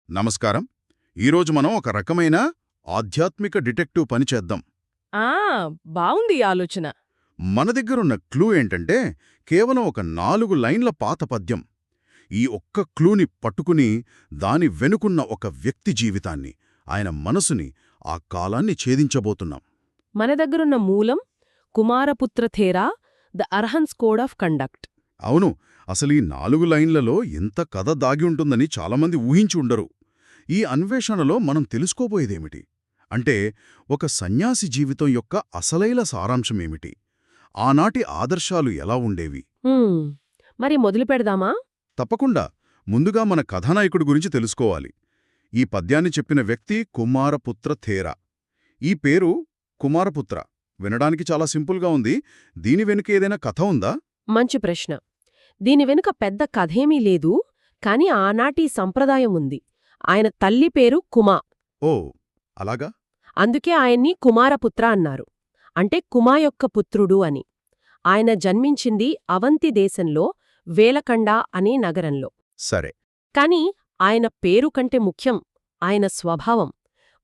నమస్కారం. ఈరోజు మనం ఒక రకమైన ఆధ్యాత్మిక డిటెక్టివ్ పని చేద్దాం. ఆ బావుంది ఈ ఆలోచన. మన దగ్గరున్న క్లూ ఏంటంటే కేవలం ఒక 4 లైన్ల పాత పద్యం. ఈ ఒక్క క్లూని పట్టుకుని దాని వెనుకున్న ఒక వ్యక్తి జీవితాన్ని, ఆయన మనసుని, ఆ కాలాన్ని ఛేదించబోతున్నాం. మన దగ్గరున్న మూలం కుమారపుత్ర థేరా, ద అర్హన్స్ కోడ్ ఆఫ్ కండక్ట్. అవును, అసలీ 4 లైన్లలో ఎంత కథ దాగి ఉంటుందని చాలామంది ఊహించి ఉండరు. ఈ అన్వేషణలో మనం తెలుసుకోబోయేదేమిటి అంటే, ఒక సన్యాసి జీవితం యొక్క అసలైన సారాంశమేమిటి, ఆనాటి ఆదర్శాలు ఎలా ఉండేవి. మరి మొదలు పెడదామా? తప్పకుండా. ముందుగా మన కథానాయకుడి గురించి తెలుసుకోవాలి. ఈ పద్యాన్ని చెప్పిన వ్యక్తి కుమారపుత్ర థేరా. ఈ పేరు కుమారపుత్ర వినడానికి చాలా సింపుల్గా ఉంది. దీని వెనుక ఏదైనా కథ ఉందా? మంచి ప్రశ్న. దీని వెనుక పెద్ద కథేమీ లేదు, కాని ఆనాటి సంప్రదాయం ఉంది. ఆయన తల్లి పేరు కుమా. ఓ, అలాగా? అందుకే ఆయన్ని కుమారపుత్ర అన్నారు. అంటే కుమా యొక్క పుత్రుడు అని. ఆయన జన్మించింది అవంతి దేశంలో వేలకండ అనే నగరంలో. సరే. కాని ఆయన పేరు కంటే ముఖ్యం ఆయన స్వభావం.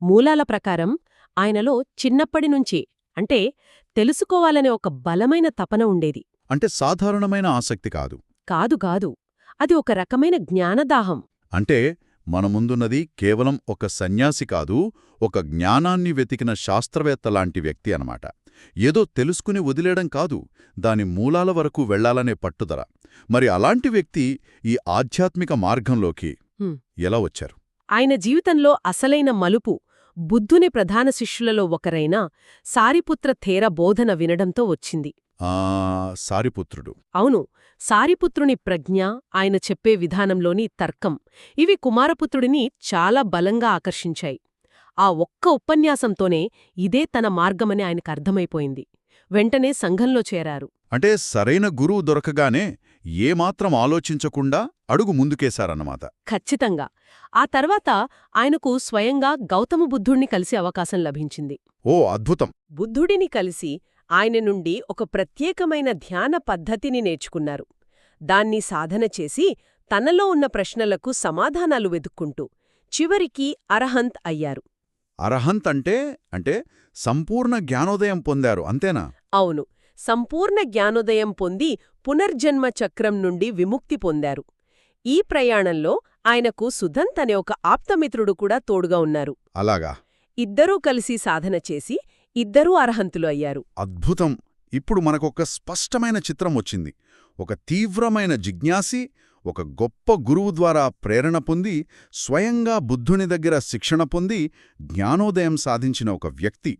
మూలాల ప్రకారం ఆయనలో చిన్నప్పటినుంచి అంటే తెలుసుకోవాలనే ఒక బలమైన తపన ఉండేది. అంటే సాధారణమైన ఆసక్తి కాదు. కాదు. అది ఒక రకమైన జ్ఞానదాహం. అంటే మన ముందున్నది కేవలం ఒక సన్యాసి కాదు, ఒక జ్ఞానాన్ని వెతికిన శాస్త్రవేత్తలాంటి వ్యక్తి అనమాట. ఏదో తెలుసుకుని వదిలేయడం కాదు, దాని మూలాల వరకు వెళ్లాలనే పట్టుదల. మరి అలాంటి వ్యక్తి ఈ ఆధ్యాత్మిక మార్గంలోకి ఎలా వచ్చారు? ఆయన జీవితంలో అసలైన మలుపు బుద్ధుని ప్రధాన శిష్యులలో ఒకరైన సారిపుత్ర థేర బోధన వినడంతో వచ్చింది. సారిపుత్రుడు. అవును, సారిపుత్రుని ప్రజ్ఞ, ఆయన చెప్పే విధానంలోని తర్కం ఇవి కుమారపుత్రుడిని చాలా బలంగా ఆకర్షించాయి. ఆ ఒక్క ఉపన్యాసంతోనే ఇదే తన మార్గమని ఆయనకు అర్థమైపోయింది. వెంటనే సంఘంలో చేరారు. అంటే సరైన గురువు దొరకగానే ఏమాత్రం ఆలోచించకుండా అడుగు ముందుకేశారన్నమాట. ఖచ్చితంగా. ఆ తర్వాత ఆయనకు స్వయంగా గౌతమ బుద్ధుణ్ణి కలిసే అవకాశం లభించింది. ఓ, అద్భుతం. బుద్ధుడిని కలిసి ఆయన నుండి ఒక ప్రత్యేకమైన ధ్యాన పద్ధతిని నేర్చుకున్నారు. దాన్ని సాధన చేసి తనలో ఉన్న ప్రశ్నలకు సమాధానాలు వెతుక్కుంటూ చివరికి అరహంత్ అయ్యారు. అరహంత్ అంటే సంపూర్ణ జ్ఞానోదయం పొందారు, అంతేనా? అవును, సంపూర్ణ జ్ఞానోదయం పొంది పునర్జన్మ చక్రం నుండి విముక్తి పొందారు. ఈ ప్రయాణంలో ఆయనకు సుధంత్ అనే ఒక ఆప్తమిత్రుడు కూడా తోడుగా ఉన్నారు. అలాగా? ఇద్దరూ కలిసి సాధన చేసి ఇద్దరూ అర్హంతులు అయ్యారు. అద్భుతం. ఇప్పుడు మనకొక స్పష్టమైన చిత్రం వచ్చింది. ఒక తీవ్రమైన జిజ్ఞాసి, ఒక గొప్ప గురువు ద్వారా ప్రేరణ పొంది, స్వయంగా బుద్ధుని దగ్గర శిక్షణ పొంది జ్ఞానోదయం సాధించిన ఒక వ్యక్తి.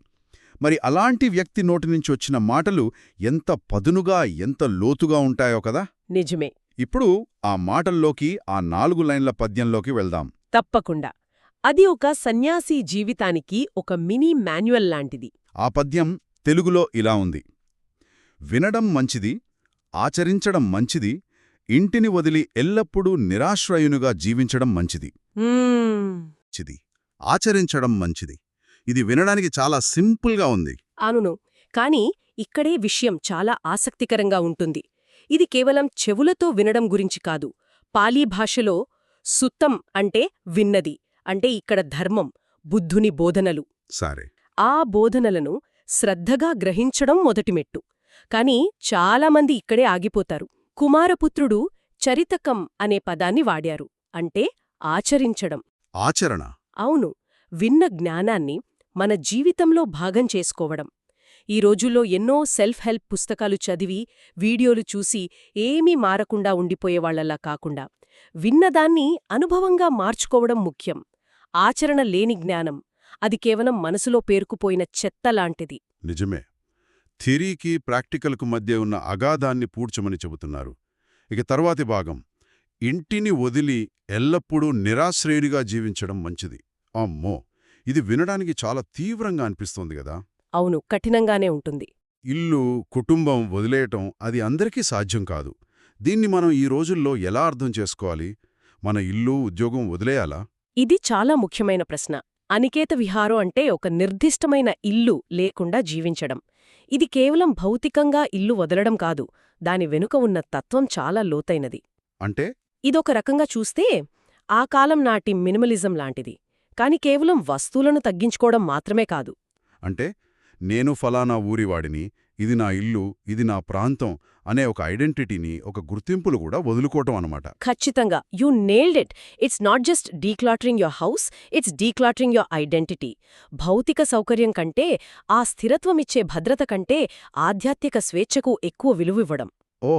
మరి అలాంటి వ్యక్తి నోటి నుంచి వచ్చిన మాటలు ఎంత పదునుగా, ఎంత లోతుగా ఉంటాయో కదా? నిజమే. ఇప్పుడు ఆ మాటల్లోకి, ఆ 4 లైన్ల పద్యంలోకి వెళ్దాం. తప్పకుండా. అది ఒక సన్యాసి జీవితానికి ఒక మినీ మాన్యువల్ లాంటిది. ఆ పద్యం తెలుగులో ఇలా ఉంది. వినడం మంచిది, ఆచరించడం మంచిది, ఇంటిని వదిలి ఎల్లప్పుడూ నిరాశ్రయునుగా జీవించడం మంచిది. ఆచరించడం మంచిది. ఇది వినడానికి చాలా సింపుల్గా ఉంది. అవును, కాని ఇక్కడే విషయం చాలా ఆసక్తికరంగా ఉంటుంది. ఇది కేవలం చెవులతో వినడం గురించి కాదు. పాలీ భాషలో సుత్తం అంటే విన్నది, అంటే ఇక్కడ ధర్మం, బుద్ధుని బోధనలు. సరే. ఆ బోధనలను శ్రద్ధగా గ్రహించడం మొదటిమెట్టు. కాని చాలామంది ఇక్కడే ఆగిపోతారు. కుమారపుత్రుడు చరితకం అనే పదాన్ని వాడారు, అంటే ఆచరించడం. ఆచరణ. అవును, విన్న జ్ఞానాన్ని మన జీవితంలో భాగం చేసుకోవడం. ఈ రోజుల్లో ఎన్నో సెల్ఫ్ హెల్ప్ పుస్తకాలు చదివి, వీడియోలు చూసి ఏమీ మారకుండా ఉండిపోయేవాళ్లలా కాకుండా, విన్నదాన్ని అనుభవంగా మార్చుకోవడం ముఖ్యం. ఆచరణ లేని జ్ఞానం, అది కేవలం మనసులో పేరుకుపోయిన చెత్తలాంటిది. నిజమే. థియరీకి ప్రాక్టికల్కు మధ్య ఉన్న అగాధాన్ని పూడ్చమని చెబుతున్నారు. ఇక తర్వాతి భాగం, ఇంటిని వదిలి ఎల్లప్పుడూ నిరాశ్రయుడిగా జీవించడం మంచిది. అమ్మో, ఇది వినడానికి చాలా తీవ్రంగా అనిపిస్తోంది గదా? అవును, కఠినంగానే ఉంటుంది. ఇల్లు, కుటుంబం వదిలేయటం అది అందరికీ సాధ్యం కాదు. దీన్ని మనం ఈ రోజుల్లో ఎలా అర్థం చేసుకోవాలి? మన ఇల్లు, ఉద్యోగం వదిలేయాలా? ఇది చాలా ముఖ్యమైన ప్రశ్న. అనికేత విహారం అంటే ఒక నిర్దిష్టమైన ఇల్లు లేకుండా జీవించడం. ఇది కేవలం భౌతికంగా ఇల్లు వదలడం కాదు, దాని వెనుక ఉన్న తత్వం చాలా లోతైనది. అంటే ఇదొక రకంగా చూస్తే ఆ కాలం నాటి మినిమలిజం లాంటిది. కాని కేవలం వస్తువులను తగ్గించుకోవడం మాత్రమే కాదు. అంటే నేను ఫలానా ఊరివాడిని, ఇది నా ఇల్లు, ఇది నా ప్రాంతం అనే ఒక ఐడెంటిటీని, ఒక గుర్తింపులు కూడా వదులుకోవటం అన్నమాట. ఖచ్చితంగా you nailed it. It's not just decluttering your house, it's decluttering your identity. భౌతిక సౌకర్యం కంటే, ఆ స్థిరత్వమిచ్చే భద్రత కంటే ఆధ్యాత్మిక స్వేచ్ఛకు ఎక్కువ విలువివ్వడం. ఓ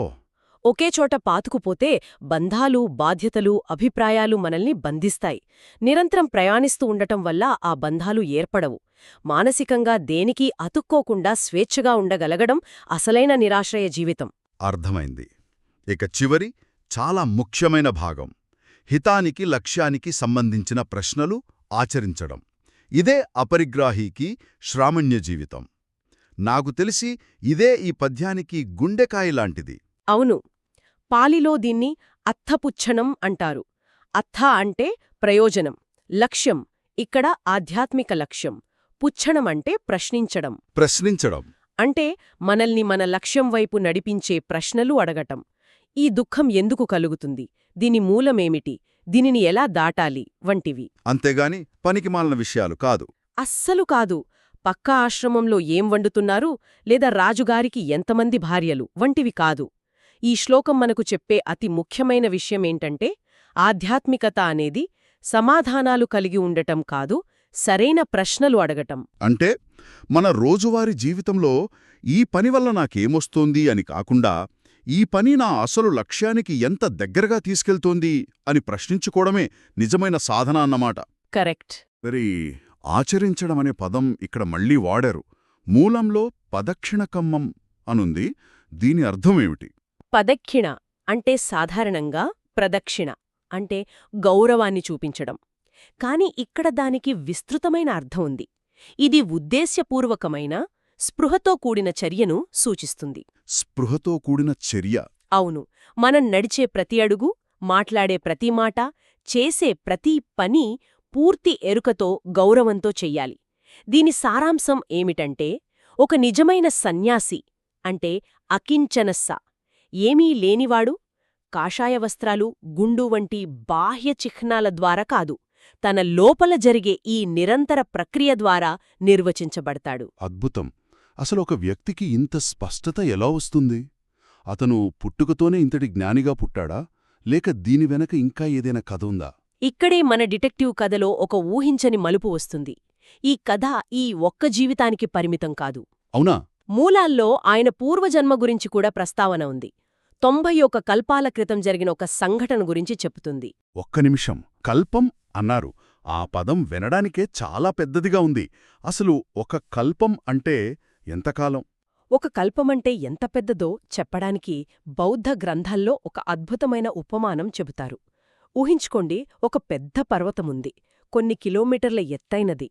ఒకే చోట పాతుకుపోతే బంధాలు, బాధ్యతలు, అభిప్రాయాలు మనల్ని బంధిస్తాయి. నిరంతరం ప్రయాణిస్తూ ఉండటం వల్ల ఆ బంధాలు ఏర్పడవు. మానసికంగా దేనికీ అతుక్కోకుండా స్వేచ్ఛగా ఉండగలగడం అసలైన నిరాశ్రయ జీవితం. అర్థమైంది. ఇక చివరి, చాలా ముఖ్యమైన భాగం, హితానికి, లక్ష్యానికి సంబంధించిన ప్రశ్నలు ఆచరించడం. ఇదే అపరిగ్రాహీకి శ్రామణ్య జీవితం. నాకు తెలిసి ఇదే ఈ పద్యానికి గుండెకాయలాంటిది. అవును. పాలిలో దీన్ని అర్థపుచ్చనం అంటారు. అర్థ అంటే ప్రయోజనం, లక్ష్యం, ఇక్కడ ఆధ్యాత్మిక లక్ష్యం. పుచ్చణం అంటే ప్రశ్నించడం. ప్రశ్నించడం అంటే మనల్ని మన లక్ష్యం వైపు నడిపించే ప్రశ్నలు అడగటం. ఈ దుఃఖం ఎందుకు కలుగుతుంది, దీని మూలమేమిటి, దీనిని ఎలా దాటాలి వంటివి. అంతేగాని పనికిమాలిన విషయాలు కాదు. అస్సలు కాదు. పక్కా ఆశ్రమంలో ఏం వండుతున్నారు, లేదా రాజుగారికి ఎంతమంది భార్యలు వంటివి కాదు. ఈ శ్లోకం మనకు చెప్పే అతి ముఖ్యమైన విషయమేంటంటే, ఆధ్యాత్మికత అనేది సమాధానాలు కలిగి ఉండటం కాదు, సరైన ప్రశ్నలు అడగటం. అంటే మన రోజువారీ జీవితంలో ఈ పని వల్ల నాకేమొస్తోంది అని కాకుండా, ఈ పని నా అసలు లక్ష్యానికి ఎంత దగ్గరగా తీసుకెళ్తోంది అని ప్రశ్నించుకోవడమే నిజమైన సాధన అన్నమాట. కరెక్ట్. మరి ఆచరించడమనే పదం ఇక్కడ మళ్ళీ వాడారు. మూలంలో పదక్షిణకమ్మం అనుంది. దీని అర్థమేమిటి? పదక్షిణ అంటే సాధారణంగా ప్రదక్షిణ అంటే గౌరవాన్ని చూపించడం. కాని ఇక్కడ దానికి విస్తృతమైన అర్థం ఉంది. ఇది ఉద్దేశ్యపూర్వకమైన, స్పృహతో కూడిన చర్యను సూచిస్తుంది. స్పృహతో కూడిన చర్య. అవును. మనం నడిచే ప్రతి అడుగు, మాట్లాడే ప్రతి మాట, చేసే ప్రతి పని పూర్తి ఎరుకతో, గౌరవంతో చెయ్యాలి. దీని సారాంశం ఏమిటంటే, ఒక నిజమైన సన్యాసి అంటే అకించనస్స, ఏమీ లేనివాడు, కాషాయ వస్త్రాలు, గుండు వంటి బాహ్య చిహ్నాల ద్వారా కాదు, తన లోపల జరిగే ఈ నిరంతర ప్రక్రియ ద్వారా నిర్వచించబడతాడు. అద్భుతం. అసలు ఒక వ్యక్తికి ఇంత స్పష్టత ఎలా వస్తుంది? అతను పుట్టుకతోనే ఇంతటి జ్ఞానిగా పుట్టాడా, లేక దీని వెనక ఇంకా ఏదైనా కథ ఉందా? ఇక్కడే మన డిటెక్టివ్ కథలో ఒక ఊహించని మలుపు వస్తుంది. ఈ కథ ఈ ఒక్క జీవితానికి పరిమితం కాదు. అవునా? మూలాల్లో ఆయన పూర్వజన్మ గురించి కూడా ప్రస్తావన ఉంది. 91 కల్పాల క్రితం జరిగిన ఒక సంఘటన గురించి చెబుతుంది. ఒక్క నిమిషం. కల్పం అన్నారు. ఆ పదం వినడానికే చాలా పెద్దదిగా ఉంది. అసలు ఒక కల్పం అంటే ఎంతకాలం? ఒక కల్పమంటే ఎంత పెద్దదో చెప్పడానికి బౌద్ధ గ్రంథాల్లో ఒక అద్భుతమైన ఉపమానం చెబుతారు. ఊహించుకోండి, ఒక పెద్ద పర్వతముంది, కొన్ని కిలోమీటర్ల ఎత్తైనది.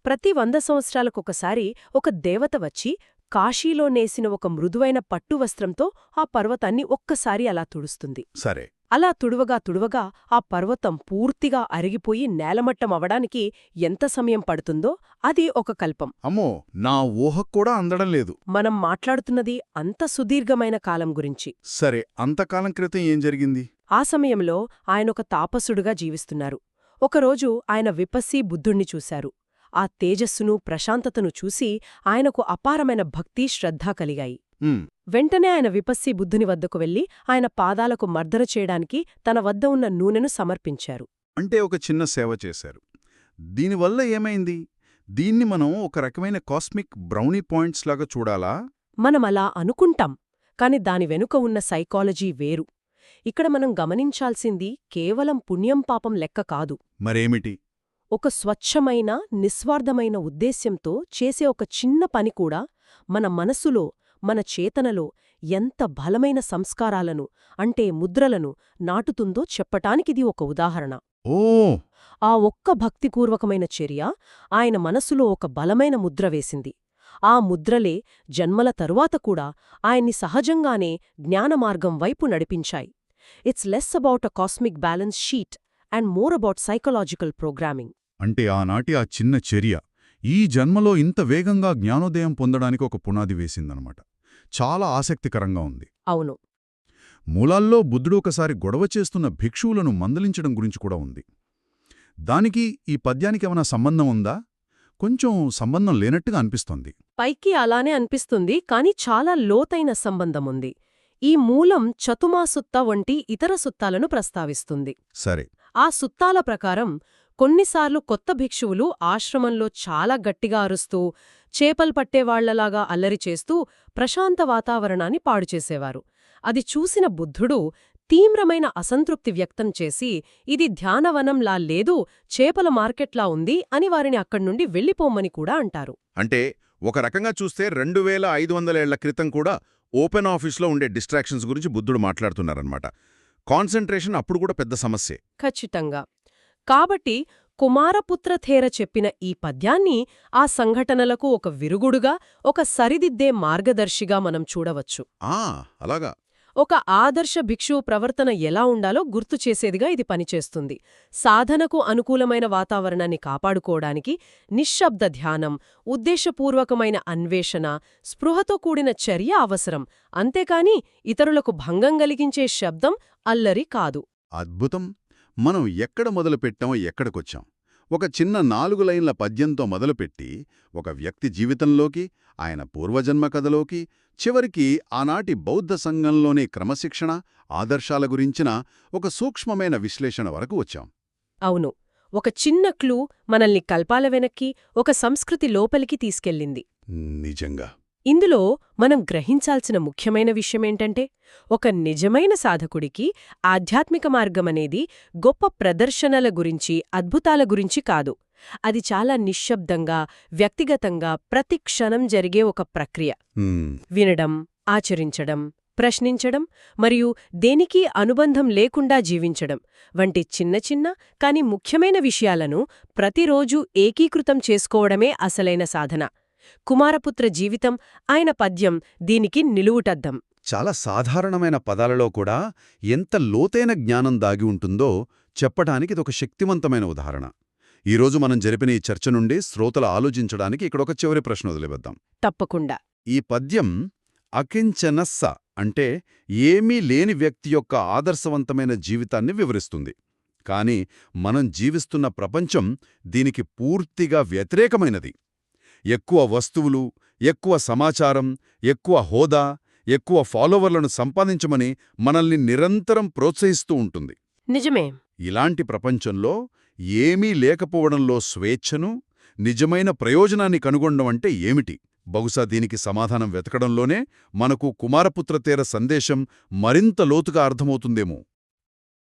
ప్రతి 100 సంవత్సరాలకొకసారి ఒక దేవత వచ్చి కాశీలో నేసిన ఒక మృదువైన పట్టు వస్త్రంతో ఆ పర్వతాన్ని ఒక్కసారి అలా తుడుస్తుంది. సరే. అలా తుడవగా తుడవగా ఆ పర్వతం పూర్తిగా అరిగిపోయి నేలమట్టం అవడానికి ఎంత సమయం పడుతుందో అది ఒక కల్పం. అమ్మో, నా ఊహక్కూడా అందడం లేదు. మనం మాట్లాడుతున్నది అంత సుదీర్ఘమైన కాలం గురించి. సరే, అంతకాలం క్రితం ఏం జరిగింది? ఆ సమయంలో ఆయనొక తాపసుడుగా జీవిస్తున్నారు. ఒకరోజు ఆయన విపస్సీ బుద్ధుణ్ణి చూశారు. ఆ తేజస్సును, ప్రశాంతతను చూసి ఆయనకు అపారమైన భక్తి, శ్రద్ధ కలిగాయి. వెంటనే ఆయన విపస్సీ బుద్ధుని వద్దకు వెళ్లి ఆయన పాదాలకు మర్దన చేయడానికి తన వద్ద ఉన్న నూనెను సమర్పించారు. అంటే ఒక చిన్న సేవ చేశారు. దీనివల్ల ఏమైంది? దీన్ని మనం ఒక రకమైన కాస్మిక్ బ్రౌనీ పాయింట్స్ లాగా చూడాలా? మనమలా అనుకుంటాం, కాని దాని వెనుక ఉన్న సైకాలజీ వేరు. ఇక్కడ మనం గమనించాల్సింది కేవలం పుణ్యం పాపం లెక్క కాదు. మరేమిటి? ఒక స్వచ్ఛమైన, నిస్వార్థమైన ఉద్దేశ్యంతో చేసే ఒక చిన్న పని కూడా మన మనసులో, మన చేతనలో ఎంత బలమైన సంస్కారాలను, అంటే ముద్రలను నాటుతుందో చెప్పటానికిది ఒక ఉదాహరణ. ఓ! ఆ ఒక్క భక్తిపూర్వకమైన చర్య ఆయన మనసులో ఒక బలమైన ముద్ర వేసింది. ఆ ముద్రలే జన్మల తరువాత కూడా ఆయన్ని సహజంగానే జ్ఞానమార్గం వైపు నడిపించాయి. It's less about a cosmic balance sheet and more about psychological programming. అంటే ఆనాటి ఆ చిన్న చర్య ఈ జన్మలో ఇంత వేగంగా జ్ఞానోదయం పొందడానికి ఒక పునాది వేసిందనమాట. చాలా ఆసక్తికరంగా ఉంది. అవును. మూలాల్లో బుద్ధుడు ఒకసారి గొడవ చేస్తున్న భిక్షువులను మందలించడం గురించి కూడా ఉంది. దానికి ఈ పద్యానికేమైనా సంబంధం ఉందా? కొంచెం సంబంధం లేనట్టుగా అనిపిస్తోంది. పైకి అలానే అనిపిస్తుంది, కాని చాలా లోతైన సంబంధముంది. ఈ మూలం చతుమా సుత్త వంటి ఇతర సుత్తాలను ప్రస్తావిస్తుంది. సరే. ఆ సుత్తాల ప్రకారం కొన్నిసార్లు కొత్త భిక్షువులు ఆశ్రమంలో చాలా గట్టిగా అరుస్తూ, చేపలు పట్టేవాళ్లలాగా అల్లరి చేస్తూ ప్రశాంత వాతావరణాన్ని పాడుచేసేవారు. అది చూసిన బుద్ధుడు తీవ్రమైన అసంతృప్తి వ్యక్తం చేసి, ఇది ధ్యానవనంలా లేదు, చేపల మార్కెట్లా ఉంది అని వారిని అక్కడ్నుండి వెళ్ళిపోమ్మని కూడా అంటారు. అంటే ఒక రకంగా చూస్తే 2500 ఏళ్ల క్రితం కూడా ఓపెన్ ఆఫీస్లో ఉండే డిస్ట్రాక్షన్స్ గురించి బుద్ధుడు మాట్లాడుతున్నారన్నమాట. కాన్సంట్రేషన్ అప్పుడు కూడా పెద్ద సమస్యే. ఖచ్చితంగా. కాబట్టి కుమారపుత్రథేర చెప్పిన ఈ పద్యాన్ని ఆ సంఘటనలకు ఒక విరుగుడుగా, ఒక సరిదిద్దే మార్గదర్శిగా మనం చూడవచ్చు. అలాగా. ఒక ఆదర్శ భిక్షువు ప్రవర్తన ఎలా ఉండాలో గుర్తుచేసేదిగా ఇది పనిచేస్తుంది. సాధనకు అనుకూలమైన వాతావరణాన్ని కాపాడుకోవడానికి నిశ్శబ్ద ధ్యానం, ఉద్దేశపూర్వకమైన అన్వేషణ, స్పృహతో కూడిన చర్య అవసరం. అంతేకాని ఇతరులకు భంగం కలిగించే శబ్దం, అల్లరి కాదు. అద్భుతం. మనం ఎక్కడ మొదలుపెట్టామో ఎక్కడికొచ్చాం. ఒక చిన్న 4 లైన్ల పద్యంతో మొదలుపెట్టి ఒక వ్యక్తి జీవితంలోకి, ఆయన పూర్వజన్మ కథలోకి, చివరికి ఆనాటి బౌద్ధ సంఘంలోని క్రమశిక్షణ, ఆదర్శాల గురించిన ఒక సూక్ష్మమైన విశ్లేషణ వరకు వచ్చాం. అవును. ఒక చిన్న క్లూ మనల్ని కల్పాల వెనక్కి, ఒక సంస్కృతి లోపలికి తీసుకెళ్ళింది. నిజంగా. ఇందులో మనం గ్రహించాల్సిన ముఖ్యమైన విషయమేంటంటే, ఒక నిజమైన సాధకుడికి ఆధ్యాత్మిక మార్గమనేది గొప్ప ప్రదర్శనల గురించి, అద్భుతాల గురించి కాదు. అది చాలా నిశ్శబ్దంగా, వ్యక్తిగతంగా ప్రతి క్షణం జరిగే ఒక ప్రక్రియ. వినడం, ఆచరించడం, ప్రశ్నించడం మరియు దేనికీ అనుబంధం లేకుండా జీవించడం వంటి చిన్న చిన్న కాని ముఖ్యమైన విషయాలను ప్రతిరోజూ ఏకీకృతం చేసుకోవడమే అసలైన సాధన. కుమారపుత్ర జీవితం, ఆయన పద్యం దీనికి నిలువుటద్దం. చాలా సాధారణమైన పదాలలో కూడా ఎంత లోతైన జ్ఞానం దాగి ఉంటుందో చెప్పటానికి ఇదొక శక్తివంతమైన ఉదాహరణ. ఈరోజు మనం జరిపిన ఈ చర్చ నుండి శ్రోతలు ఆలోచించడానికి ఇక్కడొక చివరి ప్రశ్న వదిలివేద్దాం. తప్పకుండా. ఈ పద్యం అకించనస్స అంటే ఏమీ లేని వ్యక్తి యొక్క ఆదర్శవంతమైన జీవితాన్ని వివరిస్తుంది. కాని మనం జీవిస్తున్న ప్రపంచం దీనికి పూర్తిగా వ్యతిరేకమైనది. ఎక్కువ వస్తువులు, ఎక్కువ సమాచారం, ఎక్కువ హోదా, ఎక్కువ ఫాలోవర్లను సంపాదించమని మనల్ని నిరంతరం ప్రోత్సహిస్తూ ఉంటుంది. నిజమే. ఇలాంటి ప్రపంచంలో ఏమీ లేకపోవడంలో స్వేచ్ఛను, నిజమైన ప్రయోజనాన్ని కనుగొనడం అంటే ఏమిటి? బహుశా దీనికి సమాధానం వెతకడంలోనే మనకు కుమారపుత్రథేర సందేశం మరింత లోతుగా అర్థమవుతుందేమో.